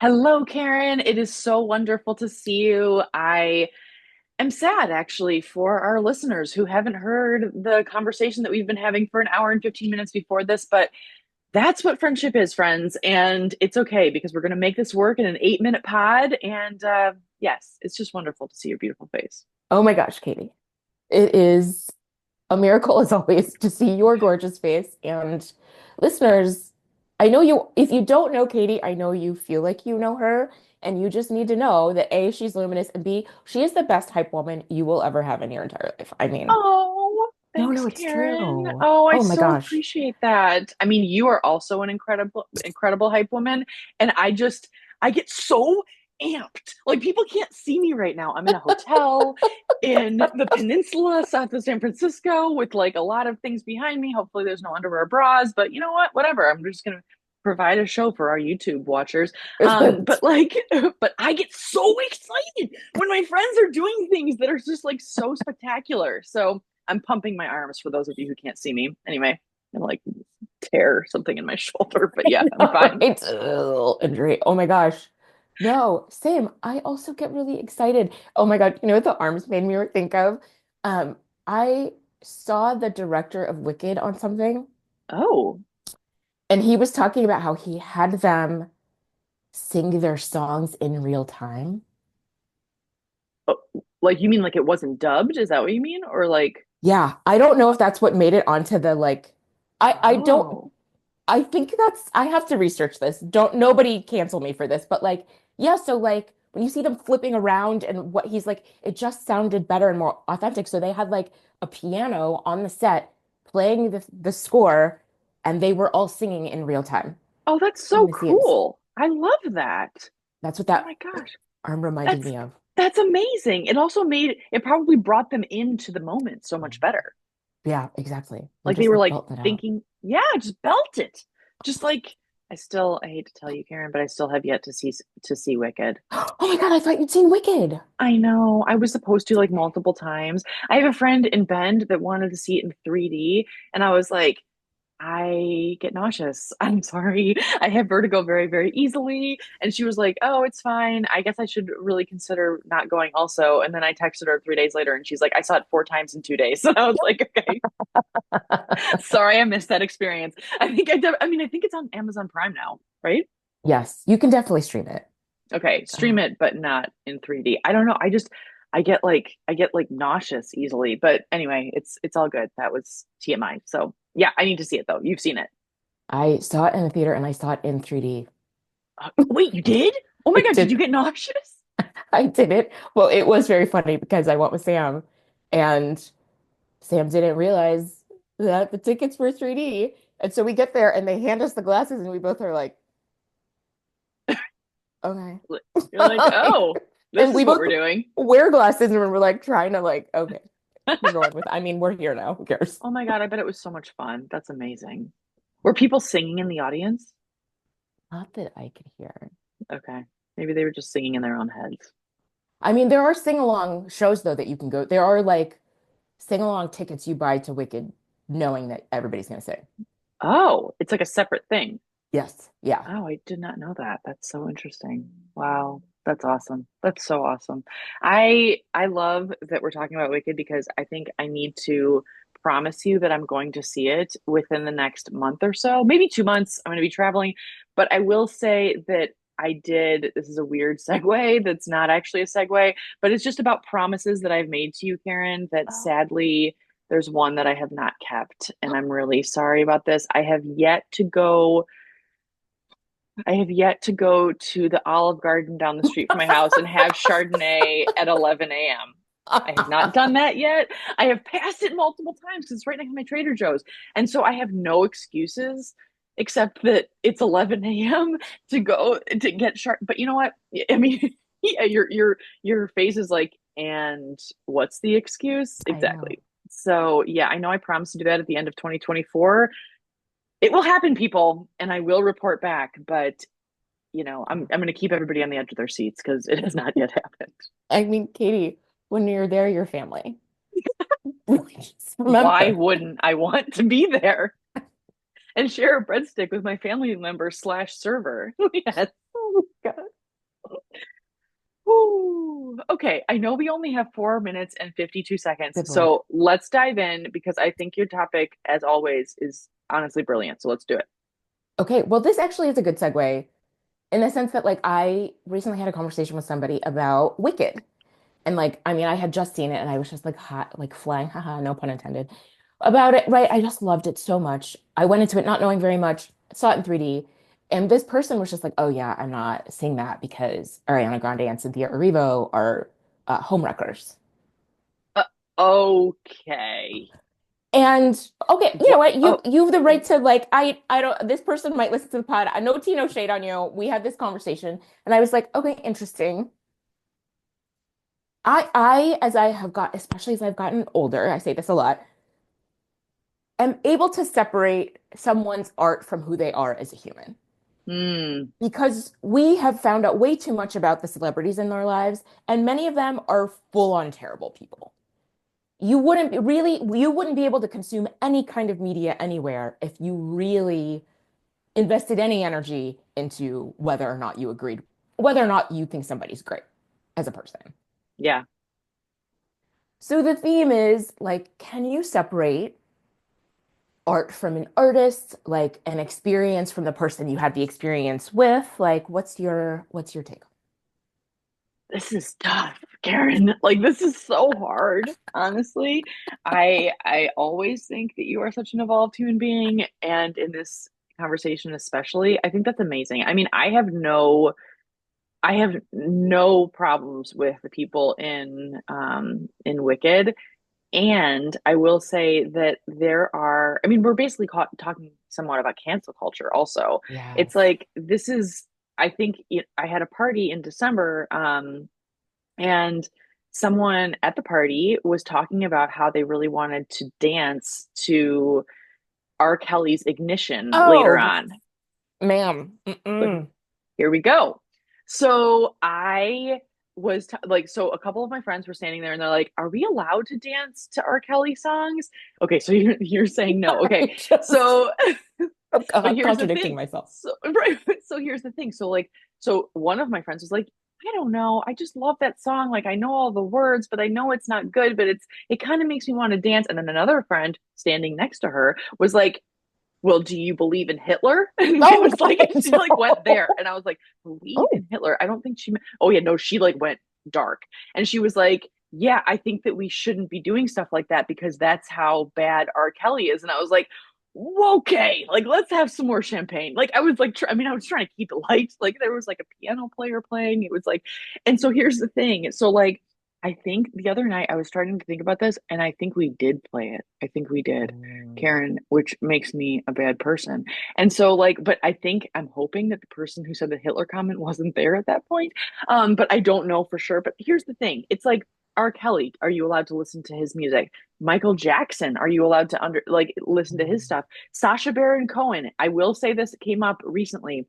Hello, Karen. It is so wonderful to see you. I am sad actually for our listeners who haven't heard the conversation that we've been having for an hour and 15 minutes before this, but that's what friendship is, friends. And it's okay because we're going to make this work in an 8-minute pod. And yes, it's just wonderful to see your beautiful face. Oh my gosh, Katie. It is a miracle as always to see your gorgeous face. And listeners, I know you, if you don't know Katie, I know you feel like you know her. And you just need to know that A, she's luminous, and B, she is the best hype woman you will ever have in your entire life. I mean, Oh, no, thanks, it's Karen. true. Oh, I Oh my so gosh. appreciate that. I mean, you are also an incredible hype woman. And I get so amped. Like, people can't see me right now. I'm in a hotel in the peninsula south of San Francisco with like a lot of things behind me. Hopefully, there's no underwear bras, but you know what? Whatever. I'm just going to provide a show for our YouTube watchers. But like, but I get so excited when my friends are doing things that are just like so spectacular. So I'm pumping my arms for those of you who can't see me. Anyway, I'm like tear something in my shoulder, but yeah, I'm fine. Right. Injury. Oh my gosh. No, same. I also get really excited. Oh my God. You know what the arms made me think of? I saw the director of Wicked on something, Oh, and he was talking about how he had them sing their songs in real time. oh, like you mean like it wasn't dubbed? Is that what you mean? Or like, Yeah, I don't know if that's what made it onto the like I don't oh, I think that's I have to research this. Don't nobody cancel me for this, but like yeah, so like when you see them flipping around and what he's like, it just sounded better and more authentic. So they had like a piano on the set playing the score and they were all singing in real time oh, that's in so the scenes. cool. I love that. That's what Oh that my gosh. arm reminded That's me of. that's amazing. It also made it probably brought them into the moment so much better. Yeah, exactly. They Like they just were like like felt that out. thinking, yeah, just belt it. Just like I hate to tell you, Karen, but I still have yet to see Wicked. Oh my God, I thought you'd seen Wicked. I know. I was supposed to like multiple times. I have a friend in Bend that wanted to see it in 3D, and I was like, I get nauseous. I'm sorry. I have vertigo very, very easily. And she was like, oh, it's fine. I guess I should really consider not going also. And then I texted her 3 days later and she's like, I saw it 4 times in 2 days. And I was like, okay, sorry, I missed that experience. I mean, I think it's on Amazon Prime now, right? Yes, you can definitely stream it. Okay, stream Uh, it, but not in 3D. I don't know. I get like nauseous easily. But anyway, it's all good. That was TMI. So yeah, I need to see it though. You've seen it. I saw it in the theater and I saw it in 3D. Wait, you did? Oh my I God, did you did. get nauseous? I did it. Well, it was very funny because I went with Sam and Sam didn't realize that the tickets were 3D. And so we get there and they hand us the glasses and we both are like, okay. You're like, oh, this And we is what both we're doing. wear glasses and we're like trying to like, okay, we're going with, I mean, we're here now. Who cares? Oh my God, I bet it was so much fun. That's amazing. Were people singing in the audience? Not that I could hear. Okay. Maybe they were just singing in their own heads. I mean, there are sing-along shows though that you can go. There are like sing-along tickets you buy to Wicked knowing that everybody's gonna sing. Oh, it's like a separate thing. Yes. Yeah. Oh, I did not know that. That's so interesting. Wow. That's awesome. That's so awesome. I love that we're talking about Wicked because I think I need to promise you that I'm going to see it within the next month or so, maybe 2 months. I'm going to be traveling, but I will say that I did. This is a weird segue that's not actually a segue, but it's just about promises that I've made to you, Karen, that Oh. sadly there's one that I have not kept, and I'm really sorry about this. I have yet to go to the Olive Garden down the street from my house and have Chardonnay at 11 a.m. I have not done that yet. I have passed it multiple times because it's right next to my Trader Joe's. And so I have no excuses except that it's 11 a.m. to go to get Chard. But you know what? I mean, yeah, your face is like, and what's the excuse? I know. Exactly. So yeah, I know I promised to do that at the end of 2024. It will happen, people, and I will report back, but I'm going to keep everybody on the edge of their seats because it has not yet happened. I mean, Katie, when you're there, you're family. Really, just Why remember. wouldn't I want to be there and share a breadstick with my family member slash server? Yes. Oh my God. Whew. Okay, I know we only have 4 minutes and 52 seconds, Good Lord. so let's dive in because I think your topic, as always, is honestly brilliant. So let's do it. Okay, well, this actually is a good segue in the sense that like I recently had a conversation with somebody about Wicked. And like, I mean, I had just seen it and I was just like hot, like flying, haha, no pun intended, about it, right? I just loved it so much. I went into it not knowing very much, saw it in 3D, and this person was just like, oh yeah, I'm not seeing that because Ariana Grande and Cynthia Erivo are homewreckers. Uh, okay. And okay, you know What? what? Oh, You have the right to like I don't this person might listen to the pod. I no tea, no shade on you. We had this conversation and I was like, okay, interesting. As I have got, especially as I've gotten older, I say this a lot, am able to separate someone's art from who they are as a human. hmm. Because we have found out way too much about the celebrities in their lives, and many of them are full-on terrible people. You wouldn't be able to consume any kind of media anywhere if you really invested any energy into whether or not you think somebody's great as a person. Yeah. So the theme is like, can you separate art from an artist, like an experience from the person you had the experience with? Like, what's your take? This is tough, Karen. Like this is so hard, honestly. I always think that you are such an evolved human being, and in this conversation especially, I think that's amazing. I mean, I have no problems with the people in Wicked. And I will say that there are, I mean, we're basically talking somewhat about cancel culture also. It's Yes. like this is I think I had a party in December, and someone at the party was talking about how they really wanted to dance to R. Kelly's Ignition later Oh, on. ma'am. So Mm-mm. here we go. So I was like, so a couple of my friends were standing there and they're like, "Are we allowed to dance to R. Kelly songs?" Okay, so you're saying no. Okay, I just so but here's the contradicting thing. myself. So right, so here's the thing. So like, so one of my friends was like, "I don't know. I just love that song. Like I know all the words, but I know it's not good, but it kind of makes me want to dance." And then another friend standing next to her was like, "Well, do you believe in Hitler?" And it Oh was God, like, and she like went there. no. And I was like, "Believe Oh, in Hitler?" I don't think she, oh yeah, no, she like went dark. And she was like, "Yeah, I think that we shouldn't be doing stuff like that because that's how bad R. Kelly is." And I was like, okay, like let's have some more champagne. Like I was like, I mean, I was trying to keep it light. Like there was like a piano player playing. It was like, and so here's the thing. So like, I think the other night I was starting to think about this, and I think we did play it. I think we did, mm. Karen, which makes me a bad person. And so like, but I think I'm hoping that the person who said the Hitler comment wasn't there at that point. But I don't know for sure. But here's the thing. It's like R. Kelly, are you allowed to listen to his music? Michael Jackson, are you allowed to listen to his stuff? Sacha Baron Cohen, I will say this came up recently.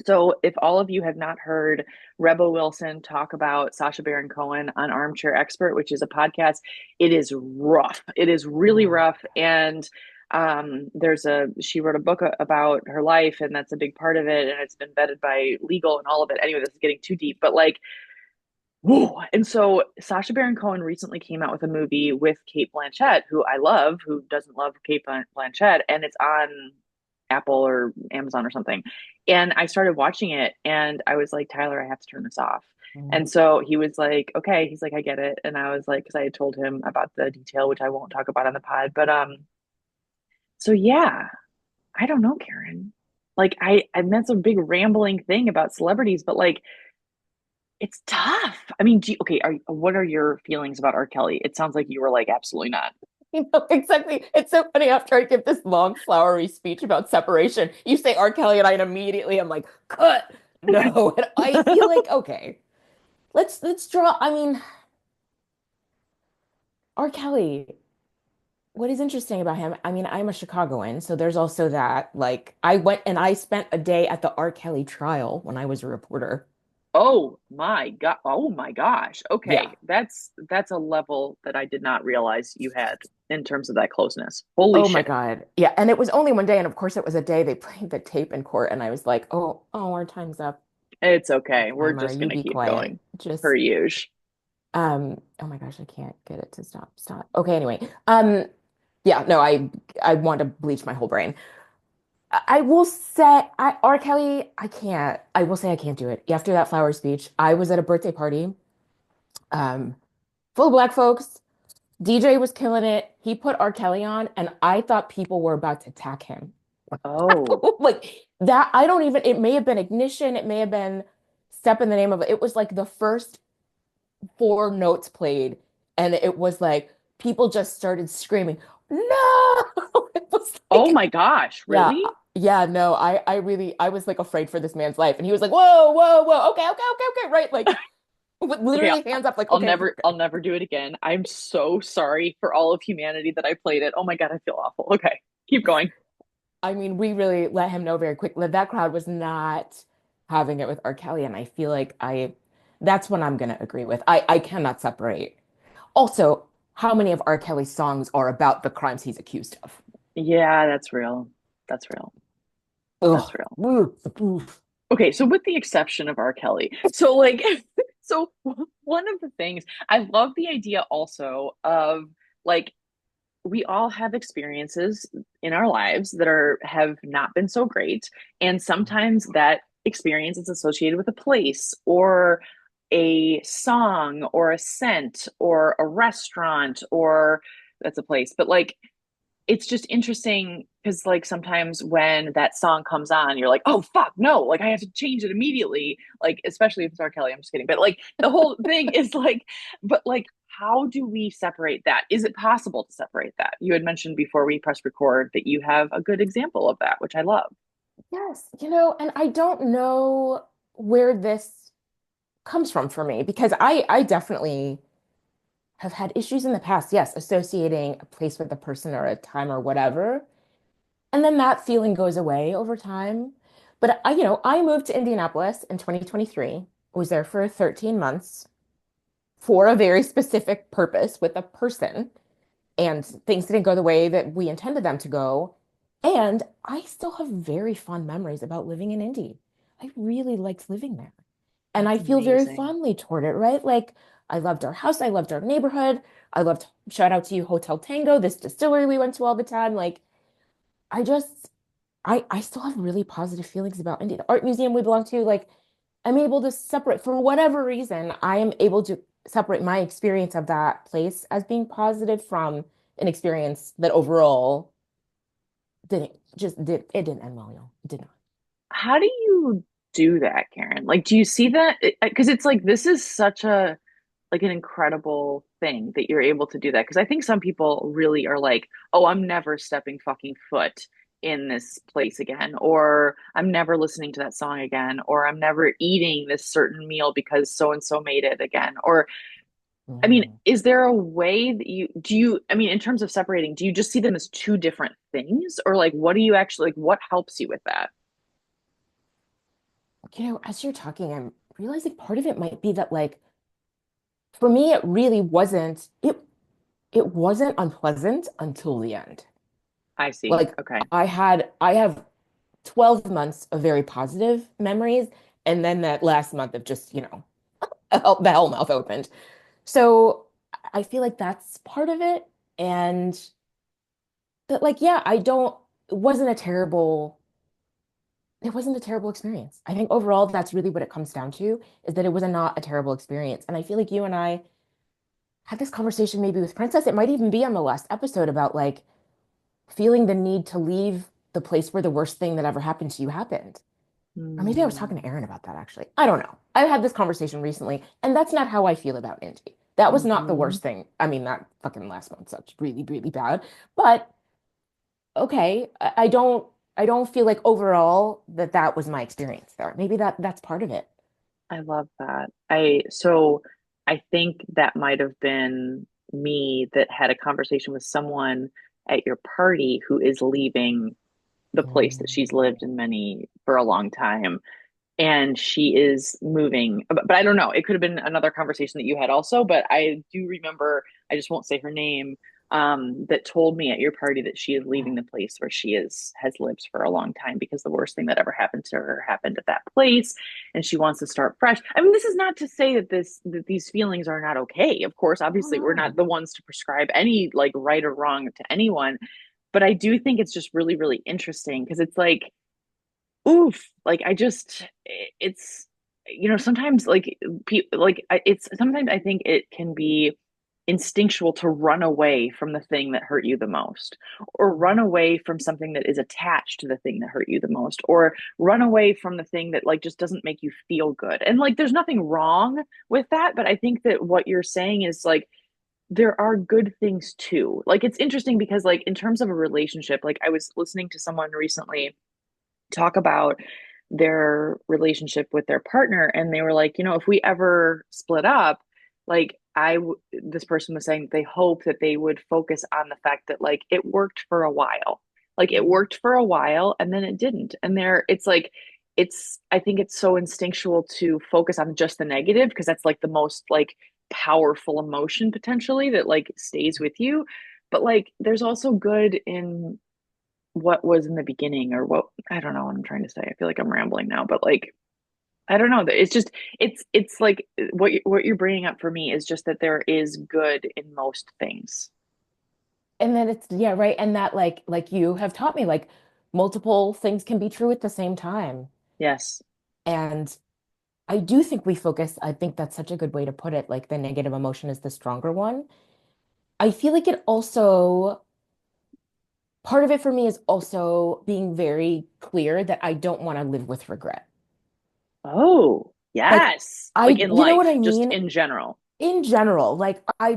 So, if all of you have not heard Rebel Wilson talk about Sacha Baron Cohen on Armchair Expert, which is a podcast, it is rough. It is really Oh, rough. And she wrote a book about her life, and that's a big part of it. And it's been vetted by legal and all of it. Anyway, this is getting too deep, but like, whoa. And so Sacha Baron Cohen recently came out with a movie with Kate Blanchett, who I love, who doesn't love Kate Blanchett, and it's on Apple or Amazon or something. And I started watching it and I was like, Tyler, I have to turn this off. mm. And so he was like, okay. He's like, I get it. And I was like, because I had told him about the detail, which I won't talk about on the pod. But so yeah, I don't know, Karen. Like I meant some big rambling thing about celebrities, but like it's tough. I mean, okay, what are your feelings about R. Kelly? It sounds like you were like, absolutely not. You know, exactly. It's so funny after I give this long, flowery speech about separation, you say R. Kelly, and I immediately am like, cut. No. And I feel like, okay, let's draw. I mean, R. Kelly, what is interesting about him? I mean, I'm a Chicagoan, so there's also that. Like, I went and I spent a day at the R. Kelly trial when I was a reporter. Oh my God. Oh my gosh. Yeah. Okay. That's a level that I did not realize you had in terms of that closeness. Holy Oh my shit. God. Yeah. And it was only one day. And of course, it was a day they played the tape in court. And I was like, oh, our time's up. It's okay. We're Timer, just you gonna be keep quiet. going per Just usual. oh my gosh, I can't get it to stop. Stop. Okay, anyway. Yeah, no, I want to bleach my whole brain. I will say R. Kelly, I can't. I will say I can't do it. After that flower speech, I was at a birthday party, um, full of black folks. DJ was killing it. He put R. Kelly on, and I thought people were about to attack him. Oh, Like that, I don't even, it may have been Ignition, it may have been Step in the Name of It. It was like the first four notes played, and it was like people just started screaming, no! It was oh like, my gosh, yeah, really? yeah, no, I really, I was like afraid for this man's life. And he was like, whoa, whoa, whoa, okay, okay, okay, okay, right? Like, with Okay, literally hands up, like, I'll okay, never I'll never do it again. I'm so sorry for all of humanity that I played it. Oh my God, I feel awful. Okay, keep going. I mean, we really let him know very quickly that crowd was not having it with R. Kelly, and I feel like that's what I'm gonna agree with. I cannot separate. Also, how many of R. Kelly's songs are about the crimes he's accused of? Yeah, that's real. That's real. That's Ugh. real. Oof, oof. Okay, so with the exception of R. Kelly, so like, so one of the things I love the idea also of like we all have experiences in our lives that are have not been so great, and sometimes that experience is associated with a place or a song or a scent or a restaurant or that's a place, but like it's just interesting because like sometimes when that song comes on you're like oh fuck no like I have to change it immediately like especially if it's R. Kelly. I'm just kidding, but like the whole thing is like but like how do we separate that? Is it possible to separate that? You had mentioned before we press record that you have a good example of that, which I love. Yes, and I don't know where this comes from for me because I definitely have had issues in the past, yes, associating a place with a person or a time or whatever. And then that feeling goes away over time. But I moved to Indianapolis in 2023, was there for 13 months for a very specific purpose with a person, and things didn't go the way that we intended them to go. And I still have very fond memories about living in Indy. I really liked living there. And That's I feel very amazing. fondly toward it, right? Like I loved our house, I loved our neighborhood. I loved, shout out to you, Hotel Tango, this distillery we went to all the time. Like I just I still have really positive feelings about Indy. The art museum we belong to, like I'm able to separate for whatever reason, I am able to separate my experience of that place as being positive from an experience that overall didn't end well, y'all. It did not. How do you do that, Karen? Like do you see that because it's like this is such a like an incredible thing that you're able to do that. Because I think some people really are like, oh, I'm never stepping fucking foot in this place again, or I'm never listening to that song again, or I'm never eating this certain meal because so and so made it again. Or, I mean, Mhm. is there a way that I mean, in terms of separating, do you just see them as two different things? Or like, what do you actually, like, what helps you with that? As you're talking, I'm realizing part of it might be that like for me it really wasn't unpleasant until the end. I see. Like Okay. I have 12 months of very positive memories, and then that last month of just, the hell mouth opened. So I feel like that's part of it. And that, like, yeah, it wasn't a terrible experience. I think overall, that's really what it comes down to, is that it was not a terrible experience. And I feel like you and I had this conversation maybe with Princess. It might even be on the last episode about like feeling the need to leave the place where the worst thing that ever happened to you happened. Or maybe I was talking to Hmm. Aaron about that actually. I don't know. I had this conversation recently, and that's not how I feel about Indy. That was not the Hmm. worst thing. I mean, that fucking last month sucked really, really bad. But okay, I don't feel like overall that was my experience there. Maybe that's part of it. I love that. I think that might have been me that had a conversation with someone at your party who is leaving the place that she's Mm. lived in many for a long time. And she is moving, but I don't know. It could have been another conversation that you had also, but I do remember, I just won't say her name, that told me at your party that she is leaving the place where she has lived for a long time because the worst thing that ever happened to her happened at that place. and she wants to start fresh. I mean, this is not to say that these feelings are not okay. Of course, Oh obviously, we're not no. the ones to prescribe any like right or wrong to anyone, but I do think it's just really, really interesting because it's like, oof, like I just, it's, sometimes like it's sometimes I think it can be instinctual to run away from the thing that hurt you the most, or run away from something that is attached to the thing that hurt you the most, or run away from the thing that like just doesn't make you feel good. And like there's nothing wrong with that, but I think that what you're saying is like there are good things too. Like it's interesting because like in terms of a relationship, like I was listening to someone recently talk about their relationship with their partner, and they were like, if we ever split up, like this person was saying they hope that they would focus on the fact that like it worked for a while, like it worked for a while and then it didn't, and there it's like I think it's so instinctual to focus on just the negative because that's like the most like powerful emotion potentially that like stays with you, but like there's also good in what was in the beginning, or what, I don't know what I'm trying to say. I feel like I'm rambling now, but like I don't know. It's just it's like what you're bringing up for me is just that there is good in most things. And then it's yeah, right. And that like you have taught me, like multiple things can be true at the same time. Yes. And I do think we focus, I think that's such a good way to put it, like the negative emotion is the stronger one. I feel like it also, part of it for me is also being very clear that I don't want to live with regret. Oh, Like yes. Like in you know what life, I just mean? in general. In general, like I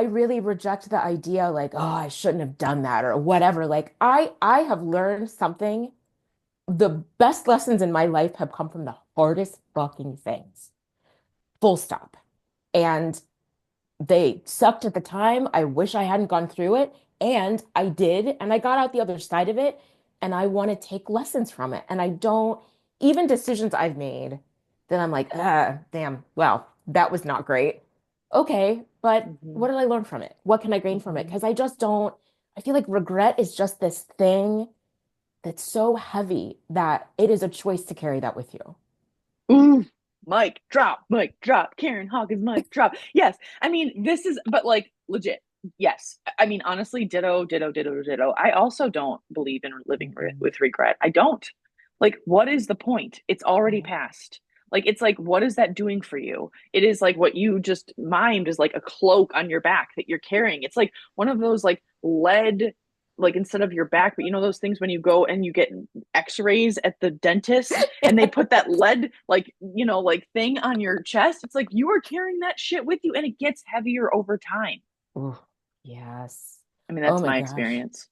really reject the idea like, oh, I shouldn't have done that or whatever. Like I have learned something. The best lessons in my life have come from the hardest fucking things. Full stop. And they sucked at the time. I wish I hadn't gone through it. And I did. And I got out the other side of it. And I want to take lessons from it. And I don't, even decisions I've made that I'm like, damn, well, that was not great. Okay. But Hmm. what did I learn from it? What can I gain from it? Hmm. Because I just don't, I feel like regret is just this thing that's so heavy that it is a choice to carry that with you. Ooh, mic drop, mic drop. Karen Hawkins, mic drop. Yes, I mean this is, but like legit. Yes, I mean honestly, ditto, ditto, ditto, ditto. I also don't believe in living Mhm. with regret. I don't. Like, what is the point? It's already Right. past. Like, it's like, what is that doing for you? It is like what you just mimed is like a cloak on your back that you're carrying. It's like one of those like lead, like instead of your back, but those things when you go and you get x-rays at the dentist and they put that lead like like thing on your chest. It's like you are carrying that shit with you and it gets heavier over time. Ooh, yes. I mean, Oh that's my my gosh. experience.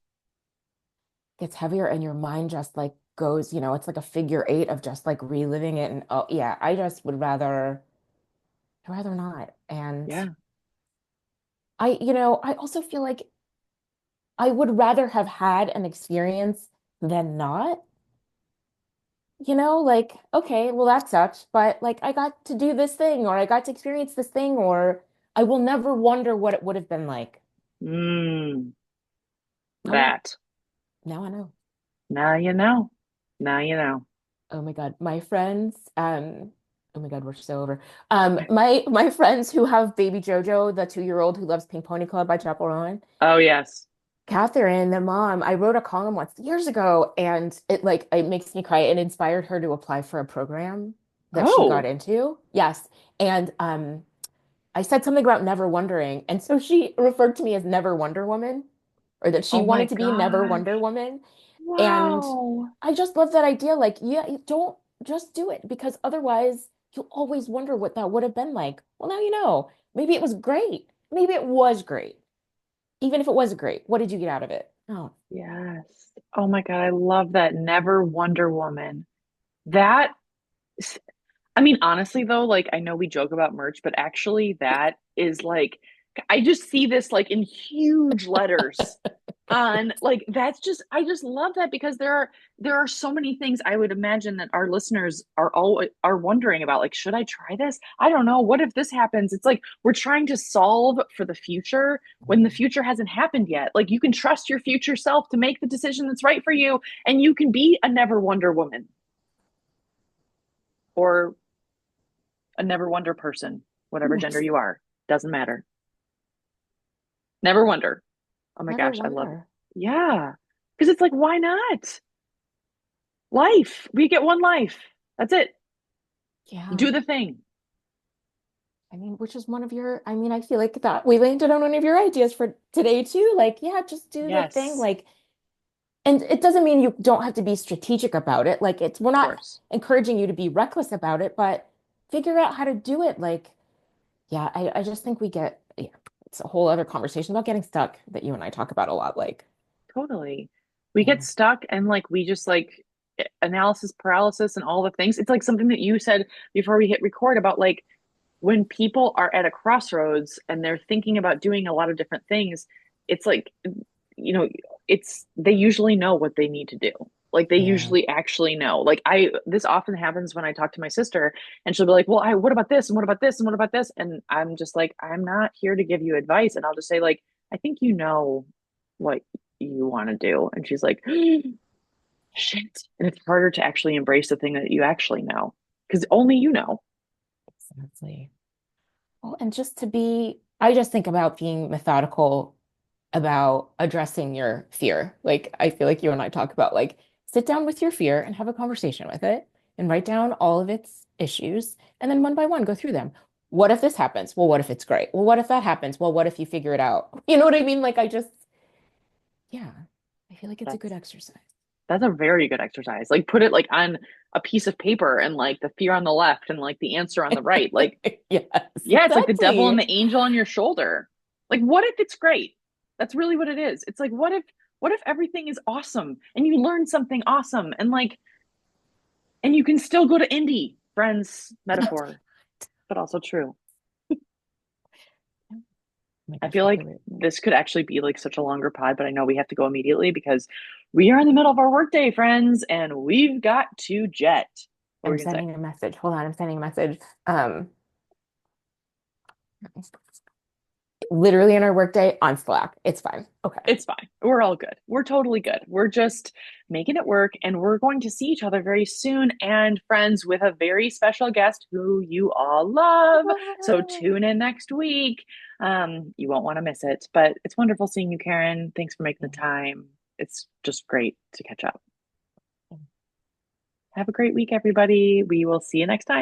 Gets heavier and your mind just like goes, it's like a figure eight of just like reliving it. And oh yeah, I just would rather not. And Yeah. I also feel like I would rather have had an experience than not. Like, okay, well that sucked, but like I got to do this thing or I got to experience this thing or I will never wonder what it would have been like. Mm, Oh yeah, that. now I know. Now you know. Now you know. Oh my God, my friends, oh my God, we're so over. My friends who have baby Jojo, the 2-year-old who loves Pink Pony Club by Chappell Roan, Oh yes. Catherine, the mom, I wrote a column once years ago, and it makes me cry. It inspired her to apply for a program that she got Oh. into. Yes, and I said something about never wondering, and so she referred to me as Never Wonder Woman, or that she Oh my wanted to be Never Wonder gosh. Woman. And Wow. I just love that idea. Like, yeah, you don't just do it because otherwise you'll always wonder what that would have been like. Well, now you know. Maybe it was great. Maybe it was great. Even if it was great, what did you get out of it? Oh, Yes. Oh my God, I love that. Never Wonder Woman. That I mean, honestly though, like I know we joke about merch, but actually that is like I just see this like in huge letters on like that's just I just love that because there are so many things I would imagine that our listeners are wondering about. Like, should I try this? I don't know. What if this happens? It's like we're trying to solve for the future when the future hasn't happened yet. Like you can trust your future self to make the decision that's right for you, and you can be a never Wonder Woman or a never wonder person, whatever gender Yes. you are. Doesn't matter. Never wonder. Oh my Never gosh, I love it. wonder. Yeah. Because it's like, why not? Life. We get one life. That's it. Yeah. Do the thing. I mean, which is one of your, I mean, I feel like that we landed on one of your ideas for today too. Like, yeah, just do the thing. Yes, Like, and it doesn't mean you don't have to be strategic about it. Like, we're of not course. encouraging you to be reckless about it, but figure out how to do it. Like, yeah, I just think yeah, it's a whole other conversation about getting stuck that you and I talk about a lot. Like, Totally. We get yeah, stuck and like we just like analysis paralysis and all the things. It's like something that you said before we hit record about like when people are at a crossroads and they're thinking about doing a lot of different things, it's like, you know, it's they usually know what they need to do. Like they yeah, usually actually know. Like this often happens when I talk to my sister and she'll be like, "Well, what about this? And what about this? And what about this?" And I'm just like, "I'm not here to give you advice." And I'll just say like, "I think you know what you want to do." And she's like, "Shit." And it's harder to actually embrace the thing that you actually know because only you know. exactly. Well, and just to be, I just think about being methodical about addressing your fear. Like, I feel like you and I talk about like sit down with your fear and have a conversation with it and write down all of its issues and then one by one go through them. What if this happens? Well, what if it's great? Well, what if that happens? Well, what if you figure it out? You know what I mean? Like, yeah, I feel like it's a good That's exercise. That's a very good exercise. Like put it like on a piece of paper and like the fear on the left and like the answer on the right. Like, Yes, yeah, it's like the devil and exactly. the angel on your shoulder. Like, what if it's great? That's really what it is. It's like, what if everything is awesome and you learn something awesome and like, and you can still go to Indy, friends, metaphor, but also true. Oh my I gosh, feel I like feel it. this could actually be like such a longer pod, but I know we have to go immediately because we are in the middle of our workday, friends, and we've got to jet. What were I'm we gonna say? sending a message. Hold on, I'm sending a message. Um, literally in our workday on Slack. It's fine. Okay. It's fine. We're all good. We're totally good. We're just making it work, and we're going to see each other very soon. And friends, with a very special guest who you all love. So tune in next week. You won't want to miss it. But it's wonderful seeing you, Karen. Thanks for making the time. It's just great to catch up. Have a great week, everybody. We will see you next time.